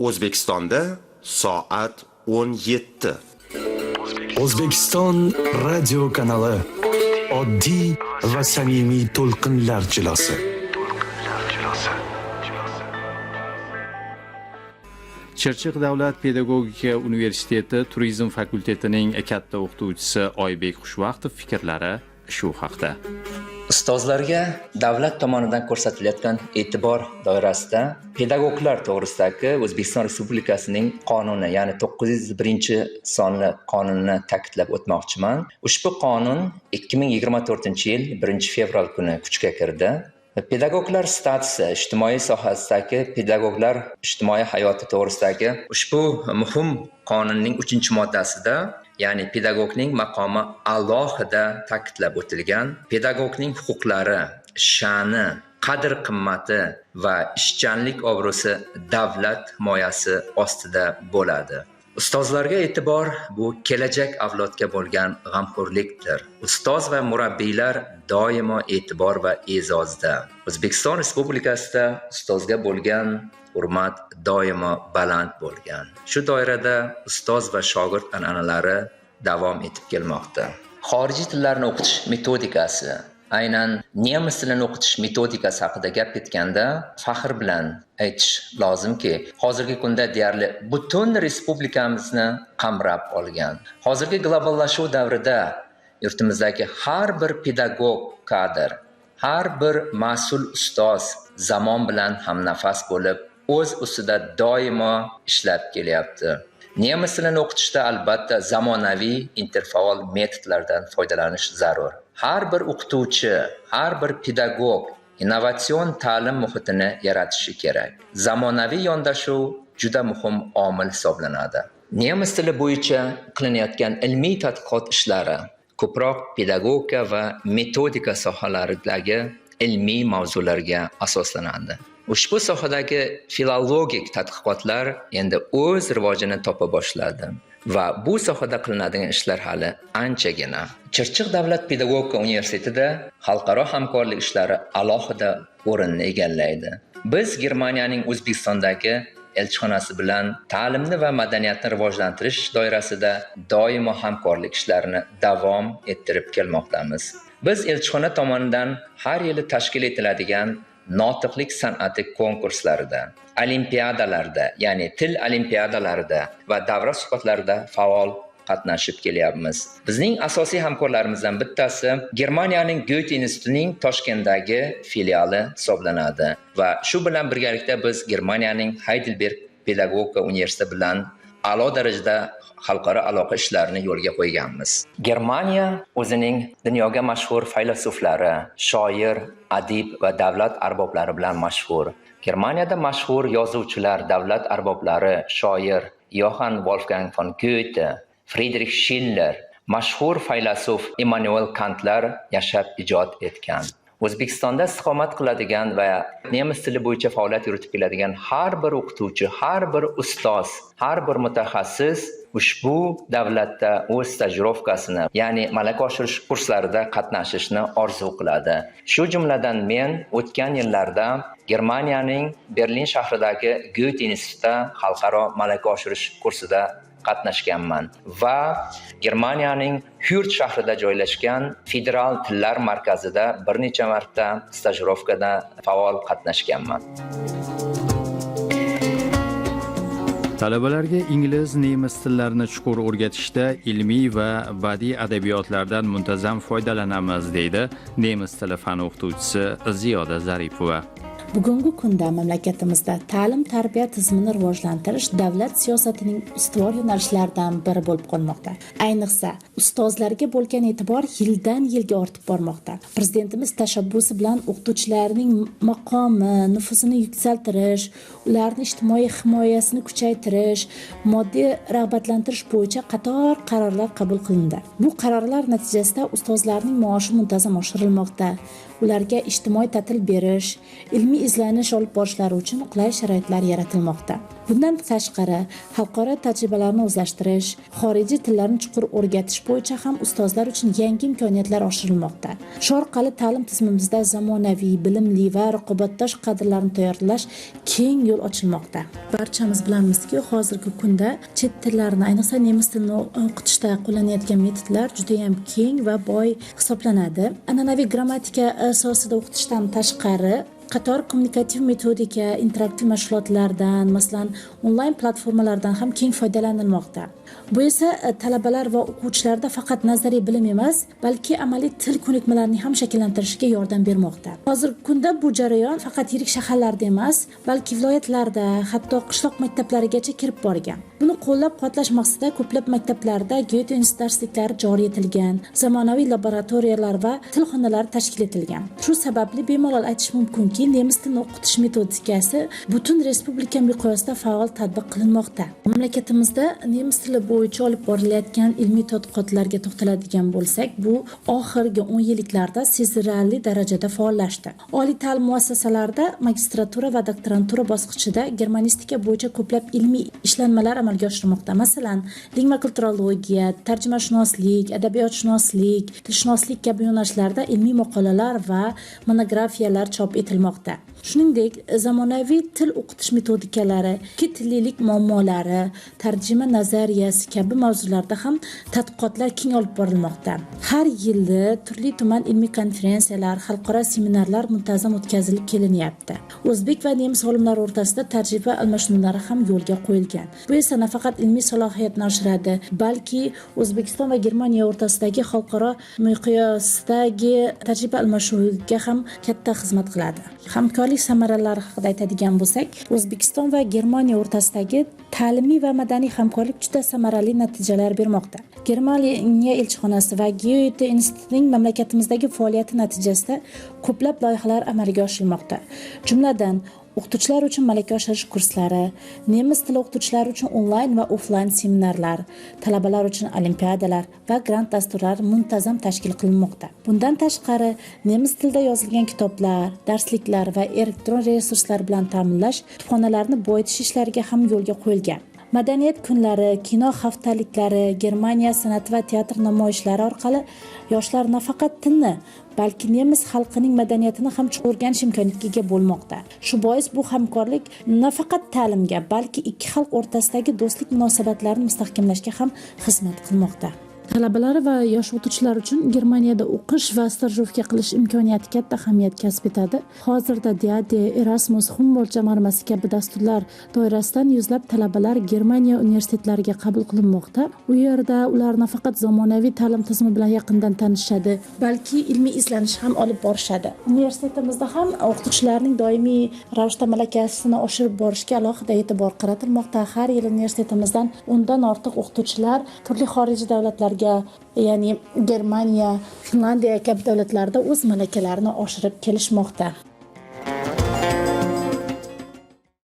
O'zbekistonda soat 17. O'zbekiston radio kanali oddiy va samimiy to'lqinlar jilosi. Chirchiq davlat pedagogika universiteti turizm fakultetining katta o'qituvchisi Oybek Xushvaqtov fikrlari shu haqda. Ustozlarga davlat tomonidan ko'rsatilayotgan e'tibor doirasida pedagoglar to'g'risidagi O'zbekiston Respublikasining qonuni, ya'ni 901-sonli qonunni ta'kidlab o'tmoqchiman. Ushbu qonun 2024-yil 1-fevral kuni kuchga kirdi. Pedagoglar statusi, ijtimoiy sohasidagi pedagoglar ijtimoiy hayoti to'g'risidagi ushbu muhim qonunning 3-moddasida, ya'ni pedagogning maqomi alohida ta'kidlab o'tilgan, pedagogning huquqlari, sha'ni, qadr-qimmati va ishchanlik obro'si davlat himoyasi ostida bo'ladi. Ustozlarga e'tibor bu kelajak avlodga bo'lgan g'amxo'rlikdir. Ustoz va murabbiylar doimo e'tibor va e'zozda. O'zbekiston Respublikasida ustozga bo'lgan hurmat doimo baland bo'lgan. Shu doirada ustoz va shogird an'analari davom etib kelmoqda. Xorijiy tillarni o'qitish metodikasi, aynan nemis tilini o'qitish metodikasi haqida gap ketganda faxr bilan aytish lozimki, hozirgi kunda deyarli butun respublikamizni qamrab olgan. Hozirgi globallashuv davrida yurtimizdagi har bir pedagog kadr, har bir mas'ul ustoz zamon bilan hamnafas bo'lib, o'z ustida doimo ishlab kelyapti. Nemis tilini o'qitishda albatta zamonaviy interfaol metodlardan foydalanish zarur. Har bir o'qituvchi, har bir pedagog innovatsion ta'lim muhitini yaratishi kerak. Zamonaviy yondashuv juda muhim omil hisoblanadi. Nemis tili bo'yicha qilinayotgan ilmiy tadqiqot ishlari ko'proq pedagogika va metodika sohalaridagi ilmiy mavzularga asoslanadi. Ushbu sohadagi filologik tadqiqotlar endi o'z rivojini topa boshladi va bu sohada qilinadigan ishlar hali anchagina. Chirchiq davlat pedagogika universitetida xalqaro hamkorlik ishlari alohida o'rinni egallaydi. Biz Germaniyaning O'zbekistondagi elchixonasi bilan ta'limni va madaniyatni rivojlantirish doirasida doimo hamkorlik ishlarini davom ettirib kelmoqdamiz. Biz elchixona tomonidan har yili tashkil etiladigan notiqlik san'ati konkurslarida, olimpiadalarda, ya'ni til olimpiadalarida va davra suhbatlarida faol qatnashib kelyapmiz. Bizning asosiy hamkorlarimizdan bittasi Germaniyaning Goethe institutining Toshkentdagi filiali hisoblanadi va shu bilan birgalikda biz Germaniyaning Heidelberg pedagogika universiteti bilan a'lo darajada xalqaro aloqa ishlarini yo'lga qo'yganmiz. Germaniya o'zining dunyoga mashhur faylasuflari, shoir, adib va davlat arboblari bilan mashhur. Germaniyada mashhur yozuvchilar, davlat arboblari, shoir Johann Wolfgang von Goethe, Friedrich Schiller, mashhur faylasuf Immanuel Kantlar yashab ijod etgan. O'zbekistonda istiqomat qiladigan va nemis tili bo'yicha faoliyat yuritib keladigan har bir o'qituvchi, har bir ustoz, har bir mutaxassis ushbu davlatda o'z stajirovkasini, ya'ni malaka oshirish kurslarida qatnashishni orzu qiladi. Shu jumladan men o'tgan yillarda Germaniyaning Berlin shahridagi Goethe institutida xalqaro malaka oshirish kursida qatnashganman va Germaniyaning Hürth shahrida joylashgan Federal tillar markazida bir necha marta stajirovkada faol qatnashganman. Talabalarga ingliz, nemis tillarini chuqur o'rgatishda ilmiy va badiiy adabiyotlardan muntazam foydalanamiz, deydi nemis tili fan o'qituvchisi Ziyoda Zaripova. Bugungi kunda mamlakatimizda ta'lim-tarbiya tizimini rivojlantirish davlat siyosatining ustuvor yo'nalishlaridan biri bo'lib qolmoqda. Ayniqsa, ustozlarga bo'lgan e'tibor yildan yilga ortib bormoqda. Prezidentimiz tashabbusi bilan o'qituvchilarning maqomi, nufuzini yuksaltirish, ularning ijtimoiy himoyasini kuchaytirish, moddiy rag'batlantirish bo'yicha qator qarorlar qabul qilindi. Bu qarorlar natijasida ustozlarning maoshi muntazam oshirilmoqda. ularga ijtimoiy ta'til berish, ilmiy izlanish olib borishlari uchun qulay sharoitlar yaratilmoqda. Bundan tashqari, xalqaro tajribalarni o'zlashtirish, xorijiy tillarni chuqur o'rgatish bo'yicha ham ustozlar uchun yangi imkoniyatlar oshirilmoqda. Shu orqali ta'lim tizimimizda zamonaviy, bilimli va raqobatdosh kadrlarni tayyorlash keng yo'l ochilmoqda. Barchamiz bilamizki, hozirgi kunda chet tillarni, ayniqsa nemis tilini o'qitishda qo'llanayotgan metodlar juda ham keng va boy hisoblanadi. An'anaviy grammatika asosida o'qitishdan tashqari qator kommunikativ metodika, interaktiv mashg'ulotlardan, masalan, onlayn platformalardan ham keng foydalanilmoqda. Bu esa talabalar va o'quvchilarda faqat nazariy bilim emas, balki amaliy til ko'nikmalarini ham shakllantirishga yordam bermoqda. Hozirgi kunda bu jarayon faqat yirik shaharlarda emas, balki viloyatlarda, hatto qishloq maktablarigacha kirib borgan. Buni qo'llab-quvvatlash maqsadida ko'plab maktablarda Goethe darsliklari joriy etilgan, zamonaviy laboratoriyalar va til xonalari tashkil etilgan. Shu sababli bemalol aytish mumkinki, nemis tilini o'qitish metodikasi butun respublika miqyosida faol tatbiq qilinmoqda. Mamlakatimizda nemis tili bo'yicha olib borilayotgan ilmiy tadqiqotlarga to'xtaladigan bo'lsak, bu oxirgi 10 yilliklarda sezilarli darajada faollashdi. Oliy ta'lim muassasalarida magistratura va doktorantura bosqichida germanistika bo'yicha ko'plab ilmiy ishlanmalar amalga oshirilmoqda. Masalan, lingva-kulturologiya, tarjimashunoslik, adabiyotshunoslik, tilshunoslik kabi yo'nalishlarda ilmiy maqolalar va monografiyalar chop etilmoqda. Shuningdek, zamonaviy til o'qitish metodikalari, ikki tillilik muammolari, tarjima nazariyasi kabi mavzularda ham tadqiqotlar keng olib borilmoqda. Har yili turli-tuman ilmiy konferensiyalar, xalqaro seminarlar muntazam o'tkazilib kelinyapti. O'zbek va nemis olimlar o'rtasida tajriba almashinuvlari ham yo'lga qo'yilgan. Bu esa nafaqat ilmiy salohiyatni oshiradi, balki O'zbekiston va Germaniya o'rtasidagi xalqaro miqyosdagi tajriba almashinuviga ham katta xizmat qiladi. Hamkorlik samaralari haqida aytadigan bo'lsak, O'zbekiston va Germaniya o'rtasidagi ta'limiy va madaniy hamkorlik juda samarali natijalar bermoqda. Germaniya elchixonasi va Goethe institutining mamlakatimizdagi faoliyati natijasida ko'plab loyihalar amalga oshirilmoqda. Jumladan, o'qituvchilar uchun malaka oshirish kurslari, nemis tili o'qituvchilari uchun onlayn va offlayn seminarlar, talabalar uchun olimpiadalar va grant dasturlari muntazam tashkil qilinmoqda. Bundan tashqari, nemis tilida yozilgan kitoblar, darsliklar va elektron resurslar bilan ta'minlash kutubxonalarni boyitish ishlariga ham yo'lga qo'yilgan. Madaniyat kunlari, kino haftaliklari, Germaniya san'at va teatr namoyishlari orqali yoshlar nafaqat tilni, balki nemis xalqining madaniyatini ham o'rganish imkoniyatiga ega bo'lmoqda. Shu bois bu hamkorlik nafaqat ta'limga, balki ikki xalq o'rtasidagi do'stlik munosabatlarini mustahkamlashga ham xizmat qilmoqda. Talabalar va yosh o'qituvchilar uchun Germaniyada o'qish va stajировка qilish imkoniyati katta ahamiyat kasb etadi. Hozirda DAD, Erasmus, Humboldt jamg'armasi kabi dasturlar doirasidan yuzlab talabalar Germaniya universitetlariga qabul qilinmoqda. U yerda ular nafaqat zamonaviy ta'lim tizimi bilan yaqindan tanishadi, balki ilmiy izlanish ham olib borishadi. Universitetimizda ham o'qituvchilarning doimiy ravishda malakasini oshirib borishga alohida e'tibor qaratilmoqda. Har yili universitetimizdan 10 dan ortiq o'qituvchilar turli xorijiy davlatlarga, ya'ni Germaniya, Finlandiya kabi davlatlarda o'z malakalarini oshirib kelishmoqda.